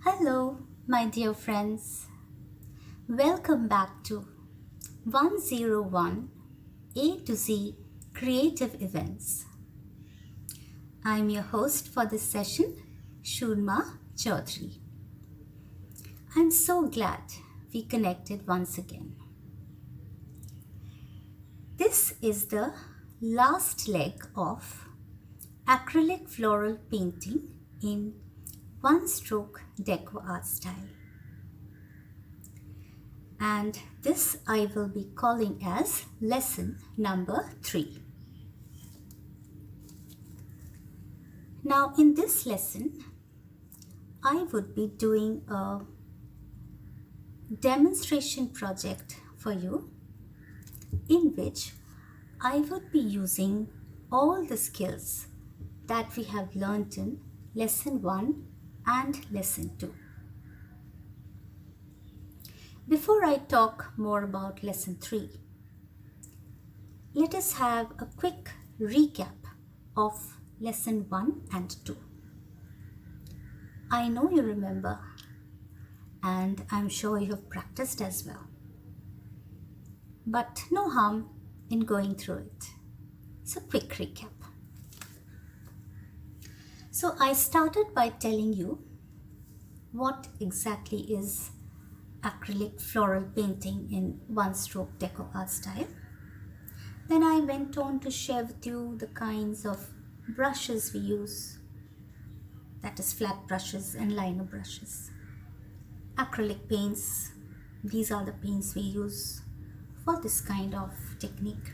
Hello, my dear friends. Welcome back to 101 A to Z Creative Events. I'm your host for this session, Shurma Chaudhary. I'm so glad we connected once again. This is the last leg of acrylic floral painting in one stroke deco art style. And this I will be calling as lesson number 3. Now in this lesson, I would be doing a demonstration project for you in which I would be using all the skills that we have learnt in lesson 1 and lesson 2. Before I talk more about lesson 3, let us have a quick recap of lesson 1 and 2. I know you remember, and I'm sure you have practiced as well. But no harm in going through it. So quick recap. So I started by telling you what exactly is acrylic floral painting in one stroke deco art style. Then I went on to share with you the kinds of brushes we use, that is flat brushes and liner brushes. Acrylic paints, these are the paints we use for this kind of technique.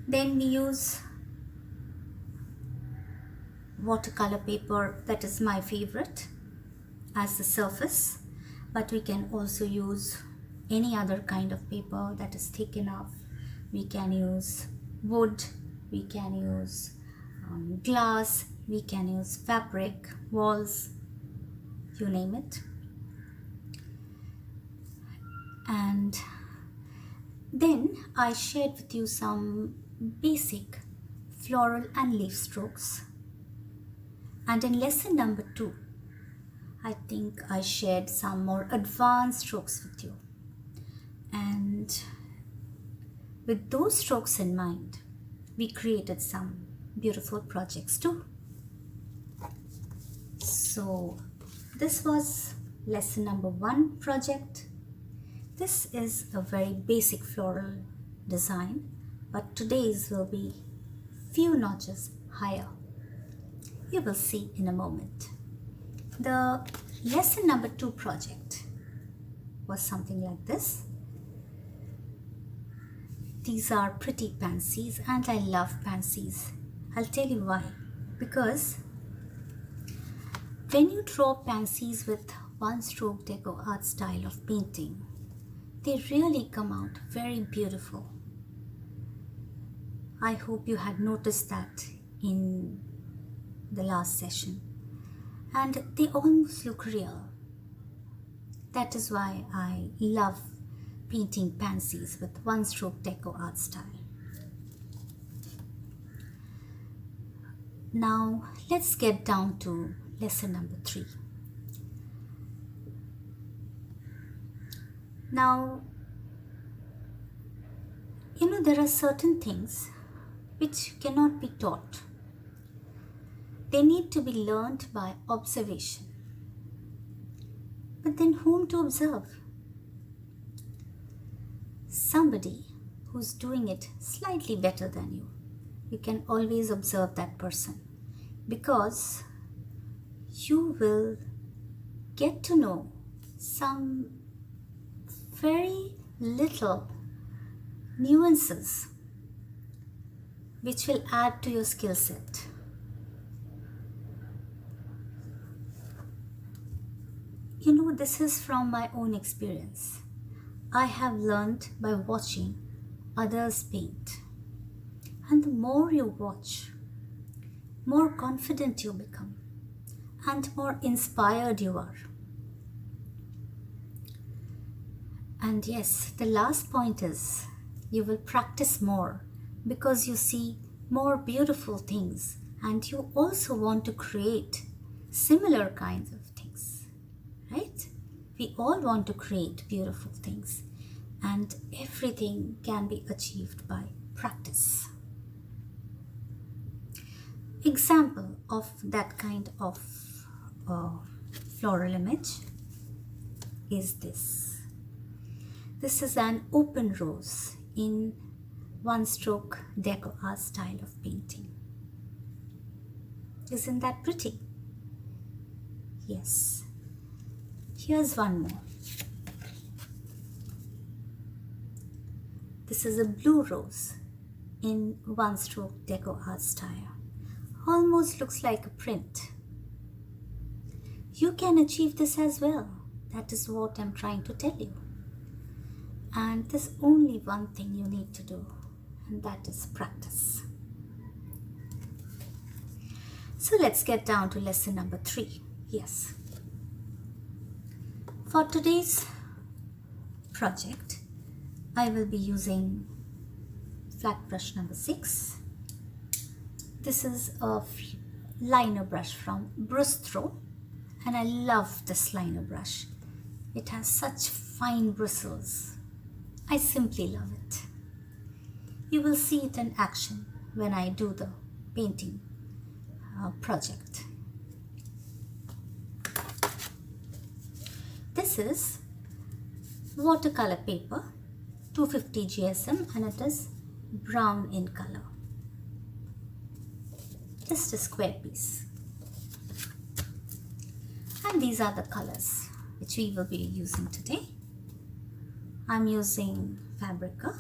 Then we use watercolor paper, that is my favorite, as the surface, but we can also use any other kind of paper that is thick enough. We can use wood, we can use glass, we can use fabric, walls, you name it. And then I shared with you some basic floral and leaf strokes. And in lesson number 2, I think I shared some more advanced strokes with you. And with those strokes in mind, we created some beautiful projects too. So this was lesson number 1 project. This is a very basic floral design, but today's will be few notches higher. You will see in a moment. The lesson number 2 project was something like this. These are pretty pansies and I love pansies. I'll tell you why. Because when you draw pansies with one stroke deco art style of painting, they really come out very beautiful. I hope you had noticed that in the last session, and they almost look real. That is why I love painting pansies with one stroke deco art style. Now let's get down to lesson number 3. Now, there are certain things which cannot be taught. They need to be learned by observation. But then whom to observe? Somebody who's doing it slightly better than you. You can always observe that person, because you will get to know some very little nuances which will add to your skill set. This is from my own experience. I have learned by watching others paint. And the more you watch, more confident you become and more inspired you are. And yes, the last point is you will practice more because you see more beautiful things and you also want to create similar kinds of things. right? We all want to create beautiful things, and everything can be achieved by practice. Example of that kind of uh, floral image is this. This is an open rose in one stroke deco art style of painting. Isn't that pretty? Yes. Here's one more. This is a blue rose in one stroke deco art style. Almost looks like a print. You can achieve this as well. That is what I'm trying to tell you. And there's only one thing you need to do, and that is practice. So let's get down to lesson number 3. Yes. For today's project, I will be using flat brush number 6. This is a liner brush from Brustro, and I love this liner brush. It has such fine bristles. I simply love it. You will see it in action when I do the painting project. This is watercolor paper, 250 GSM, and it is brown in color. Just a square piece. And these are the colors which we will be using today. I'm using Fabrica,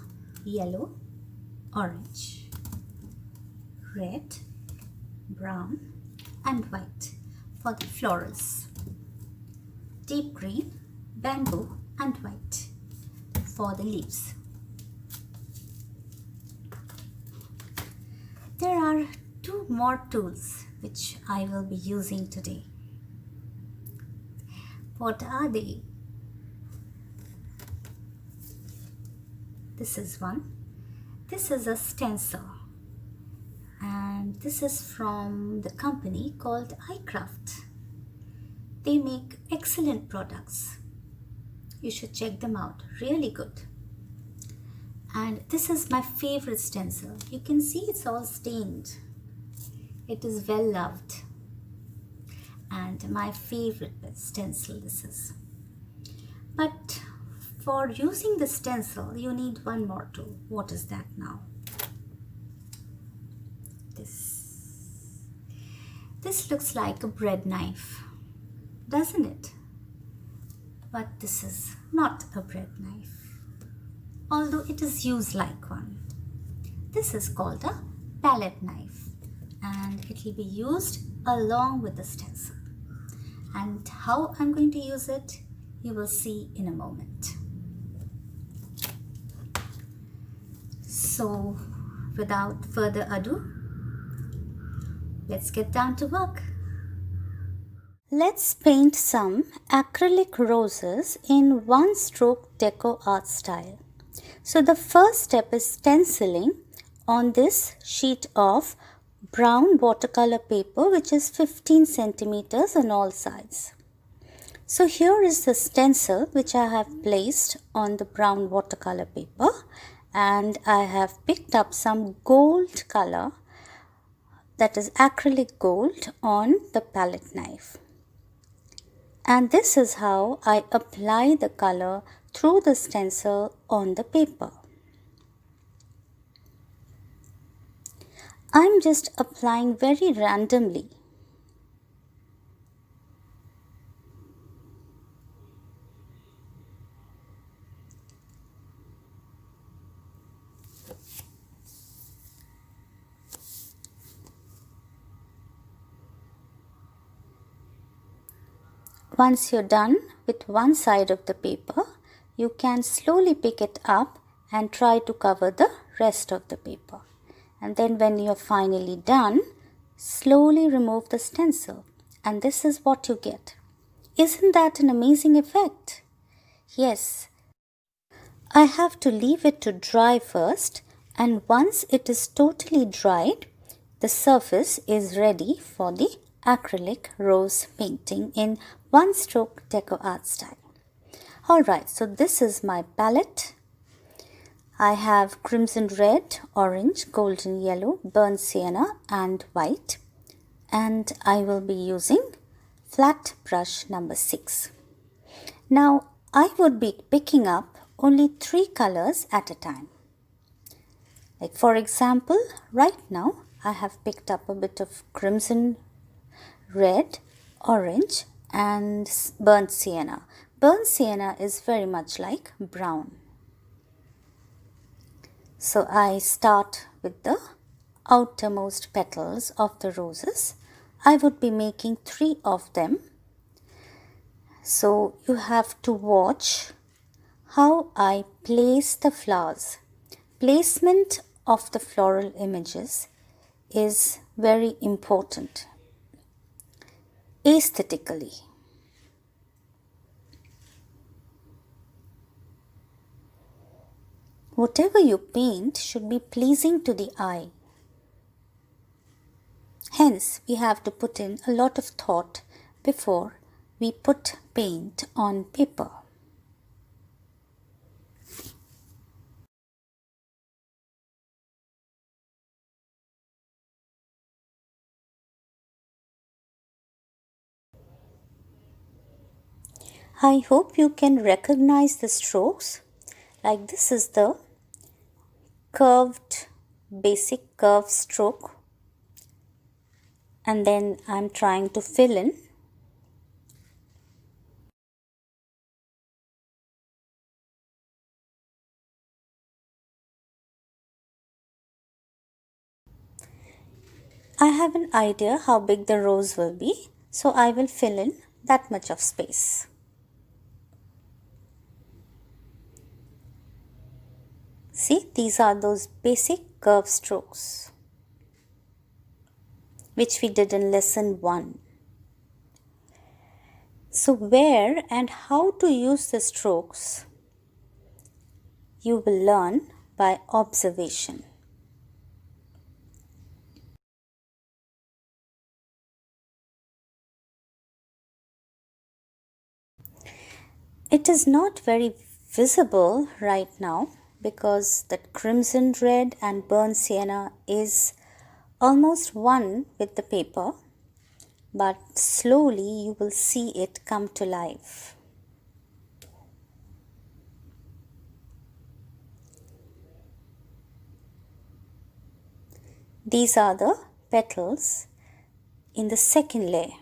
yellow, orange, red, brown and white for the florals. Deep green, bamboo and white for the leaves. There are 2 more tools which I will be using today. What are they? This is one. This is a stencil, and this is from the company called iCraft. They make excellent products. You should check them out. Really good. And this is my favorite stencil. You can see it's all stained. It is well loved. And my favorite stencil this is. But for using the stencil, you need one more tool. What is that now? This looks like a bread knife, doesn't it? But this is not a bread knife, although it is used like one. This is called a palette knife, and it will be used along with the stencil. And how I'm going to use it, you will see in a moment. So, without further ado, let's get down to work. Let's paint some acrylic roses in one stroke deco art style. So the first step is stenciling on this sheet of brown watercolor paper, which is 15 centimeters on all sides. So here is the stencil which I have placed on the brown watercolor paper, and I have picked up some gold color, that is acrylic gold, on the palette knife. And this is how I apply the color through the stencil on the paper. I'm just applying very randomly. Once you're done with one side of the paper, you can slowly pick it up and try to cover the rest of the paper. And then when you're finally done, slowly remove the stencil, and this is what you get. Isn't that an amazing effect? Yes. I have to leave it to dry first, and once it is totally dried, the surface is ready for the acrylic rose painting in one stroke deco art style. Alright, so this is my palette. I have crimson red, orange, golden yellow, burnt sienna and white, and I will be using flat brush number 6. Now I would be picking up only 3 colors at a time. Like for example, right now I have picked up a bit of crimson red, orange and burnt sienna. Burnt sienna is very much like brown. So I start with the outermost petals of the roses. I would be making 3 of them. So you have to watch how I place the flowers. Placement of the floral images is very important aesthetically. Whatever you paint should be pleasing to the eye. Hence, we have to put in a lot of thought before we put paint on paper. I hope you can recognize the strokes. Like this is the curved, basic curve stroke, and then I'm trying to fill in. I have an idea how big the rose will be, so I will fill in that much of space. See, these are those basic curve strokes which we did in lesson 1. So where and how to use the strokes you will learn by observation. It is not very visible right now because that crimson red and burnt sienna is almost one with the paper, but slowly you will see it come to life. These are the petals in the second layer.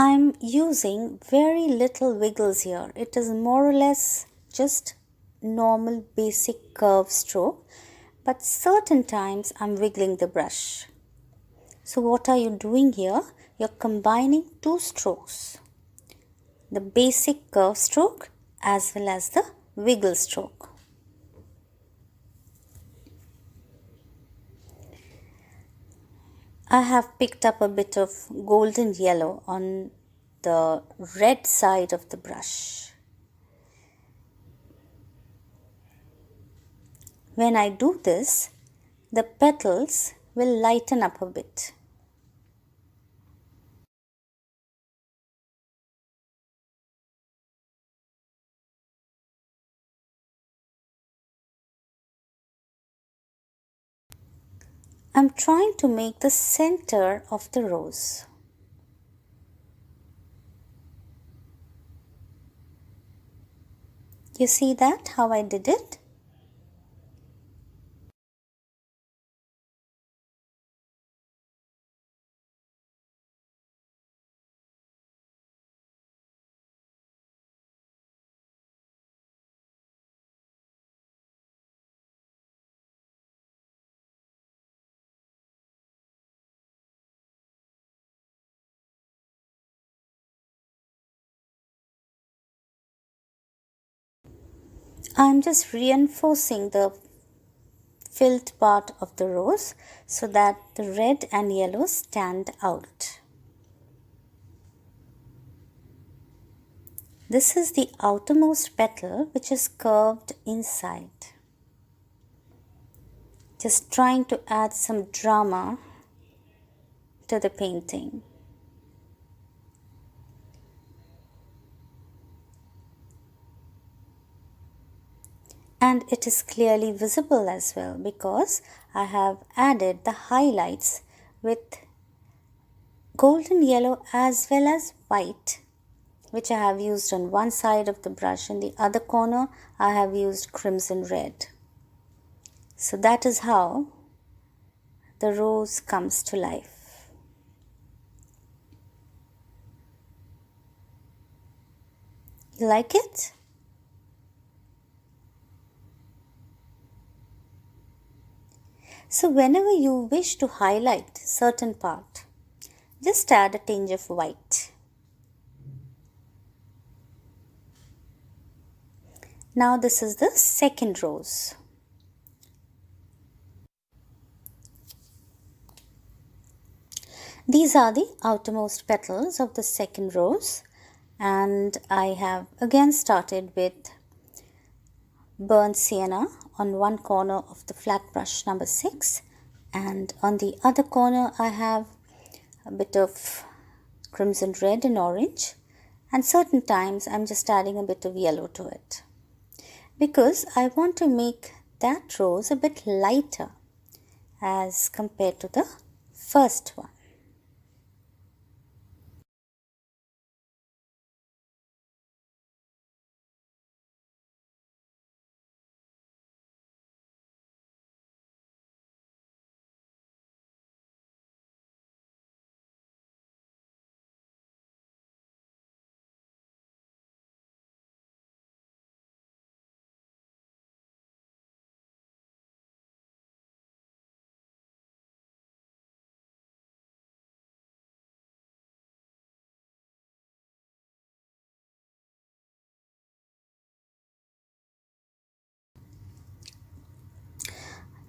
I'm using very little wiggles here. It is more or less just normal basic curve stroke, but certain times I'm wiggling the brush. So what are you doing here? You're combining 2 strokes, the basic curve stroke as well as the wiggle stroke. I have picked up a bit of golden yellow on the red side of the brush. When I do this, the petals will lighten up a bit. I'm trying to make the center of the rose. You see that, how I did it? I'm just reinforcing the filled part of the rose so that the red and yellow stand out. This is the outermost petal which is curved inside. Just trying to add some drama to the painting. And it is clearly visible as well because I have added the highlights with golden yellow as well as white, which I have used on one side of the brush. In the other corner I have used crimson red. So that is how the rose comes to life. You like it? So whenever you wish to highlight certain part, just add a tinge of white. Now this is the second rose. These are the outermost petals of the second rose, and I have again started with burnt sienna on one corner of the flat brush number 6, and on the other corner I have a bit of crimson red and orange, and certain times I'm just adding a bit of yellow to it because I want to make that rose a bit lighter as compared to the first one.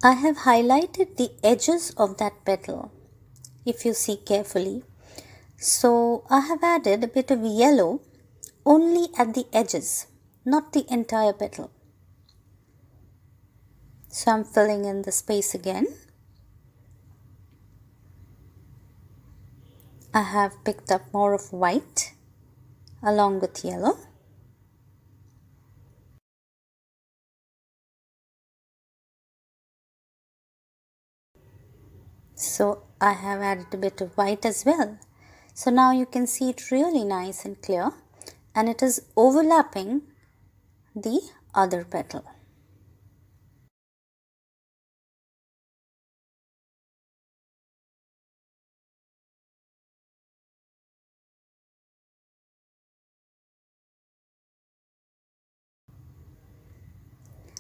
I have highlighted the edges of that petal, if you see carefully. So I have added a bit of yellow only at the edges, not the entire petal. So I'm filling in the space again. I have picked up more of white along with yellow. So I have added a bit of white as well. So now you can see it really nice and clear, and it is overlapping the other petal.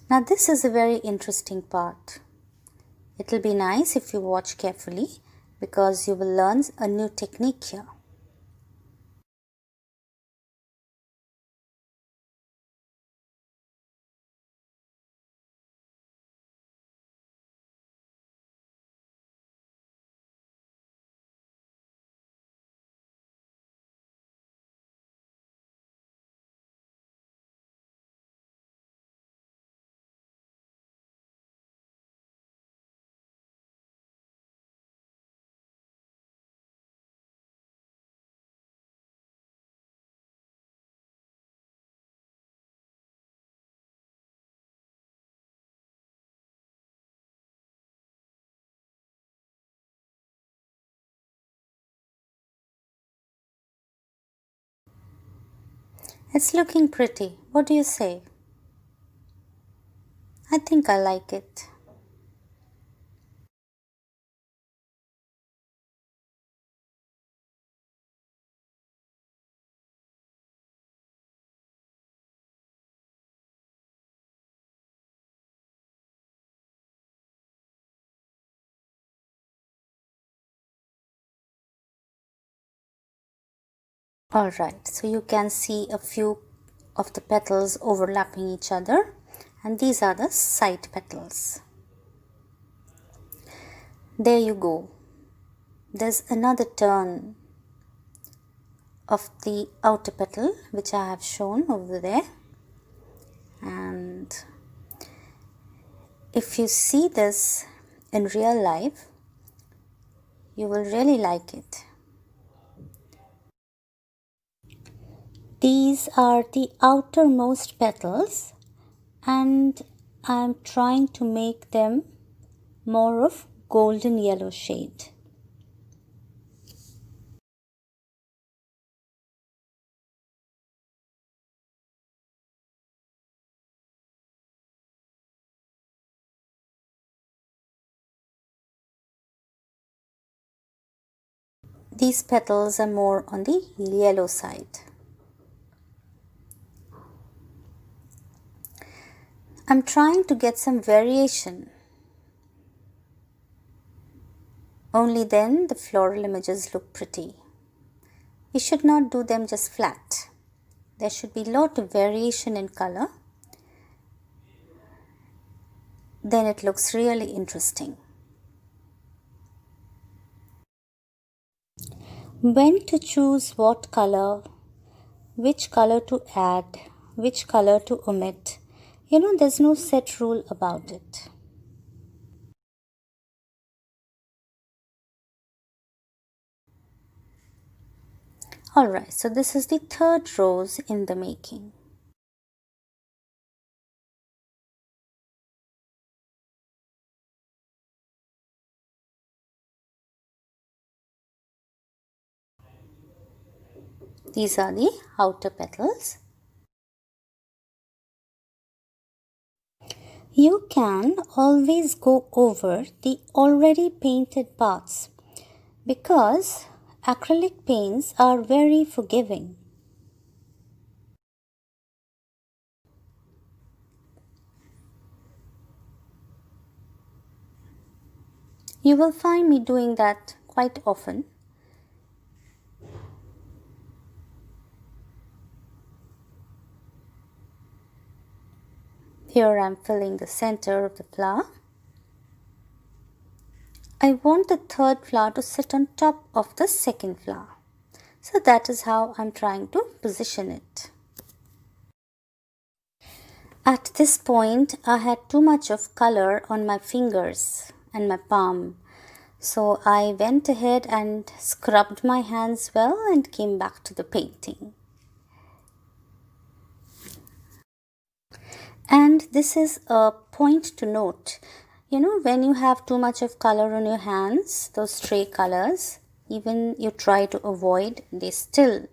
Now this is a very interesting part. It will be nice if you watch carefully because you will learn a new technique here. It's looking pretty. What do you say? I think I like it. Alright, so you can see a few of the petals overlapping each other, and these are the side petals. There you go. There's another turn of the outer petal which I have shown over there, and if you see this in real life, you will really like it. These are the outermost petals, and I am trying to make them more of golden yellow shade. These petals are more on the yellow side. I'm trying to get some variation. Only then the floral images look pretty. You should not do them just flat. There should be a lot of variation in color. Then it looks really interesting. When to choose what color, which color to add, which color to omit, there's no set rule about it. Alright, so this is the third rose in the making. These are the outer petals. You can always go over the already painted parts because acrylic paints are very forgiving. You will find me doing that quite often. Here I am filling the center of the flower. I want the third flower to sit on top of the second flower. So that is how I'm trying to position it. At this point, I had too much of color on my fingers and my palm. So I went ahead and scrubbed my hands well and came back to the painting. And this is a point to note. When you have too much of color on your hands, those stray colors, even you try to avoid, they still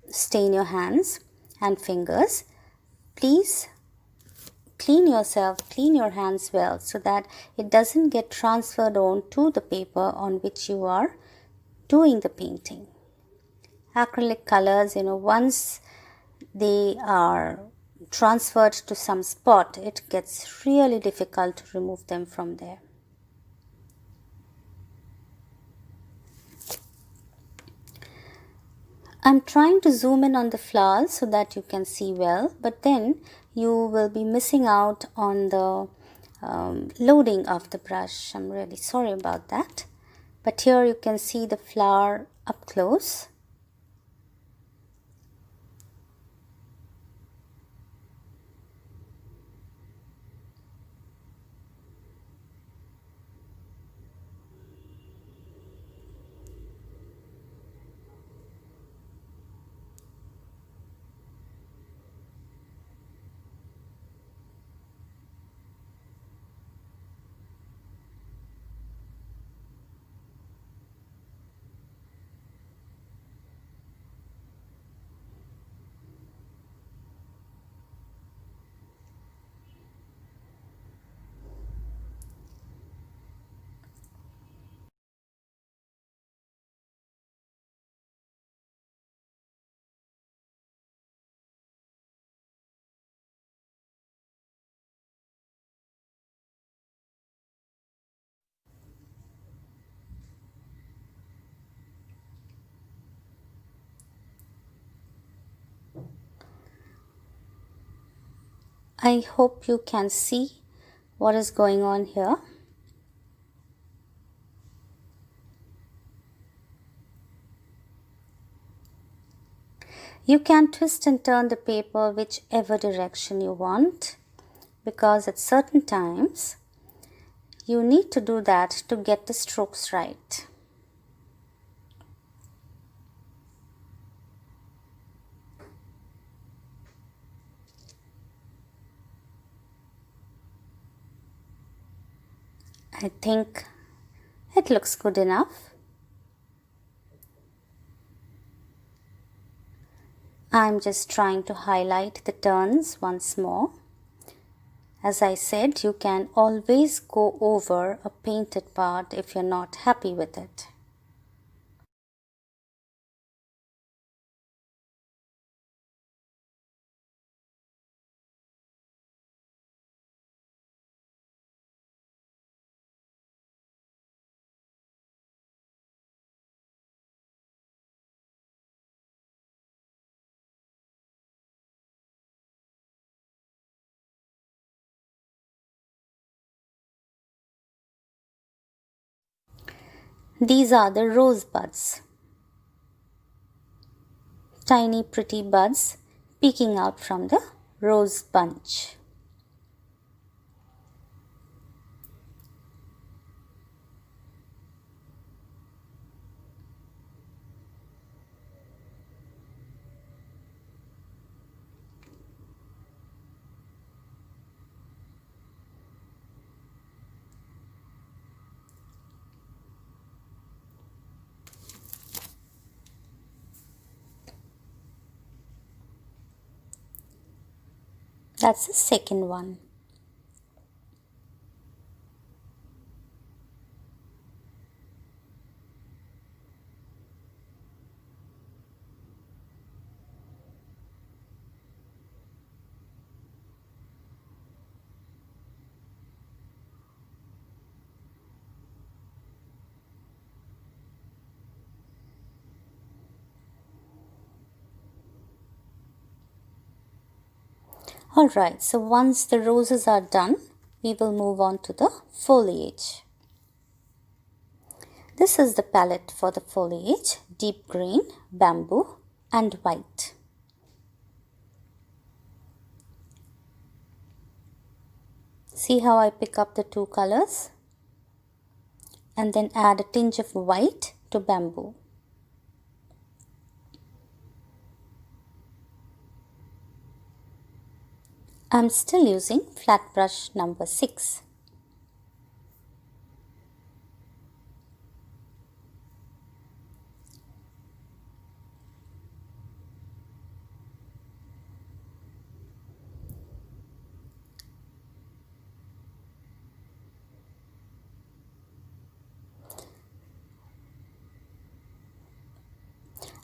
stain your hands and fingers. Please clean your hands well so that it doesn't get transferred on to the paper on which you are doing the painting. Acrylic colors, once they are transferred to some spot, it gets really difficult to remove them from there. I'm trying to zoom in on the flowers so that you can see well, but then you will be missing out on the loading of the brush. I'm really sorry about that. But here you can see the flower up close. I hope you can see what is going on here. You can twist and turn the paper whichever direction you want, because at certain times you need to do that to get the strokes right. I think it looks good enough. I'm just trying to highlight the turns once more. As I said, you can always go over a painted part if you're not happy with it. These are the rose buds. Tiny pretty buds peeking out from the rose bunch. That's the second one. Alright, so once the roses are done, we will move on to the foliage. This is the palette for the foliage: deep green, bamboo and white. See how I pick up the two colors and then add a tinge of white to bamboo. I'm still using flat brush number 6.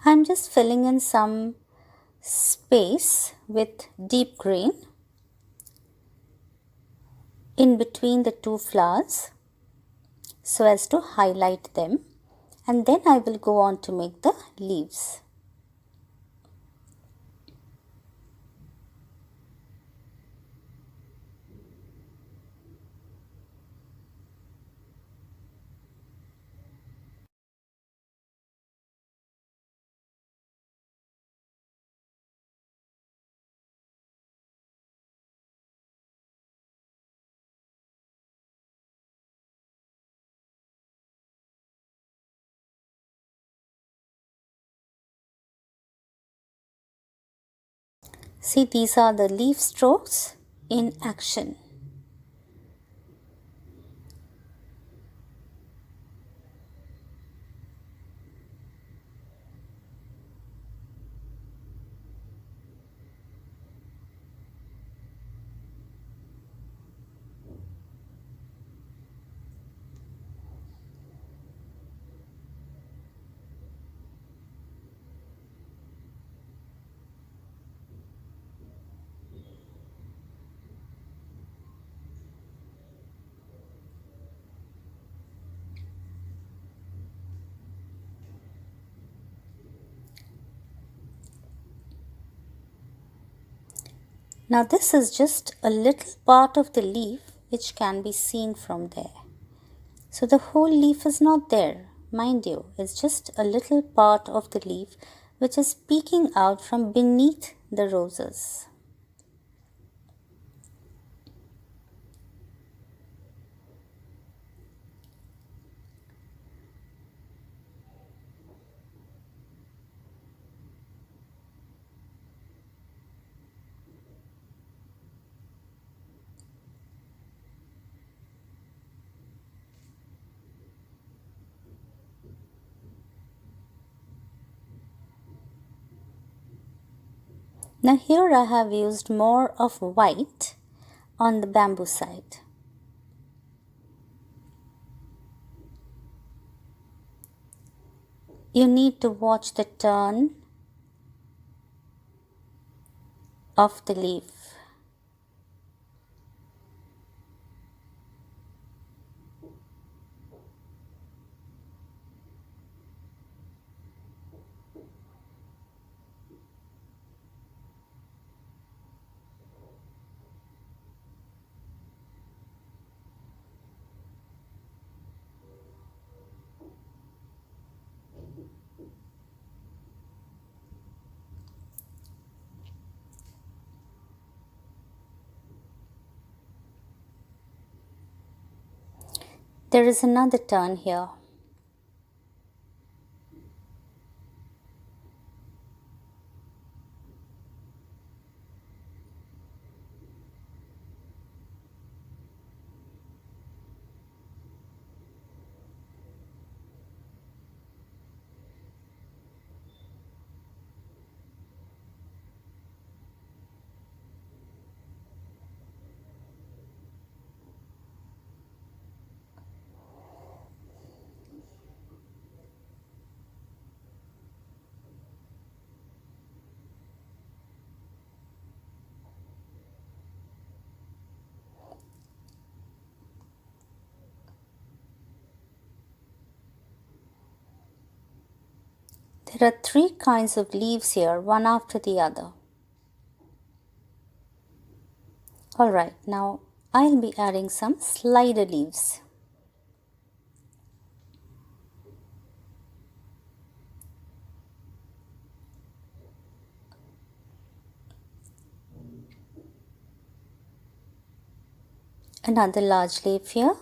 I'm just filling in some space with deep green in between the two flowers so as to highlight them, and then I will go on to make the leaves. See, these are the leaf strokes in action. Now this is just a little part of the leaf which can be seen from there. So the whole leaf is not there, mind you, it's just a little part of the leaf which is peeking out from beneath the roses. Now here I have used more of white on the bamboo side. You need to watch the turn of the leaf. There is another turn here. There are three kinds of leaves here, one after the other. Alright, now I'll be adding some slider leaves. Another large leaf here.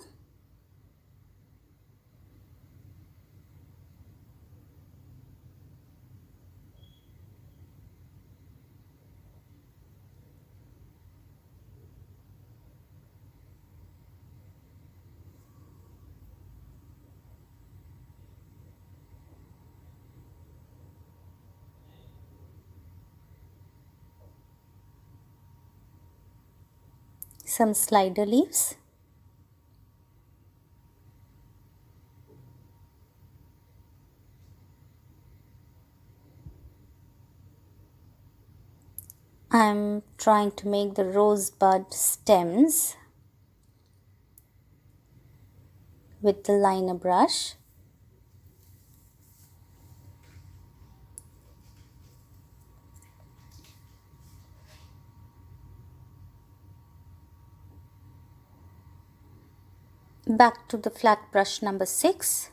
Some slider leaves. I'm trying to make the rosebud stems with the liner brush. Back to the flat brush number 6.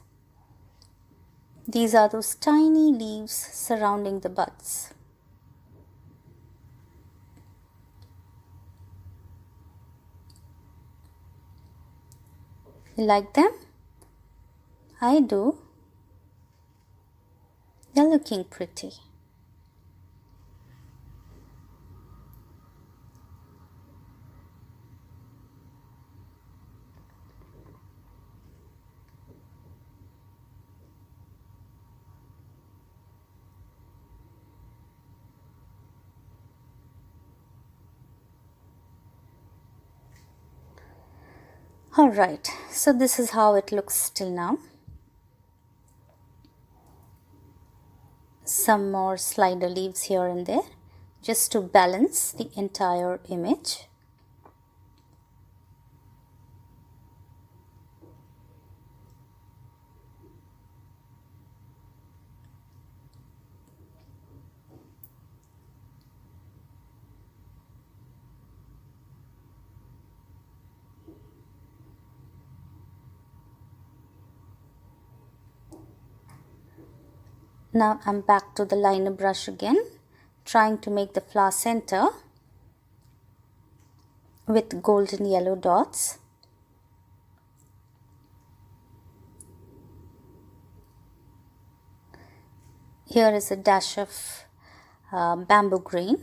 These are those tiny leaves surrounding the buds. You like them? I do. They're looking pretty. Alright, so this is how it looks till now. Some more slider leaves here and there, just to balance the entire image. Now I'm back to the liner brush again, trying to make the flower center with golden yellow dots. Here is a dash of bamboo green.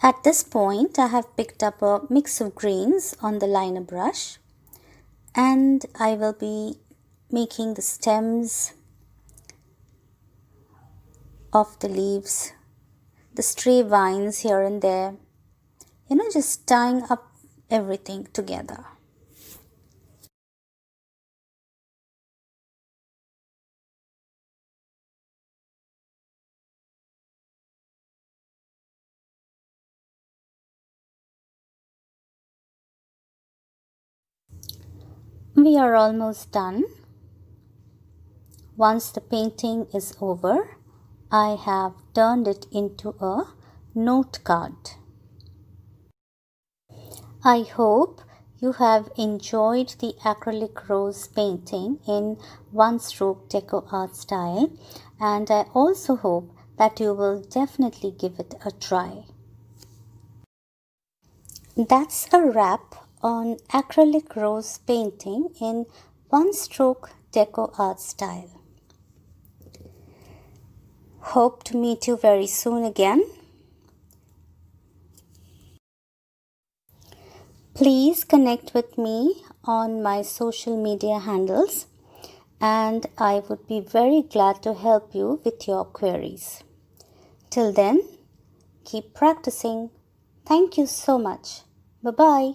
At this point, I have picked up a mix of greens on the liner brush, and I will be making the stems of the leaves, the stray vines here and there, just tying up everything together. We are almost done. Once the painting is over, I have turned it into a note card. I hope you have enjoyed the acrylic rose painting in one stroke deco art style, and I also hope that you will definitely give it a try. That's a wrap on acrylic rose painting in one stroke deco art style. Hope to meet you very soon again. Please connect with me on my social media handles, and I would be very glad to help you with your queries. Till then, keep practicing. Thank you so much. Bye-bye.